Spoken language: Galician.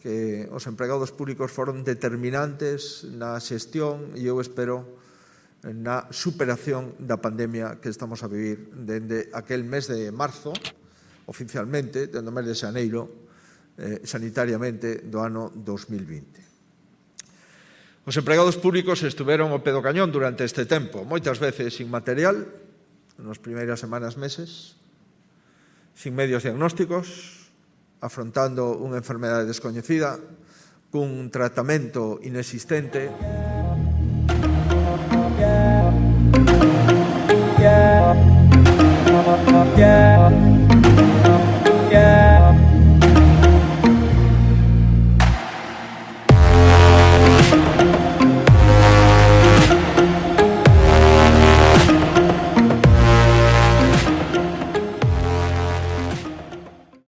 Que os empregados públicos foron determinantes na xestión e eu espero na superación da pandemia que estamos a vivir dende aquel mes de marzo, oficialmente, dende o mes de xaneiro, sanitariamente, do ano 2020. Os empregados públicos estuveron ao pé do cañón durante este tempo, moitas veces sin material, nas primeiras semanas, meses, sin medios diagnósticos, afrontando unha enfermedade descoñecida, cun tratamento inexistente. Yeah.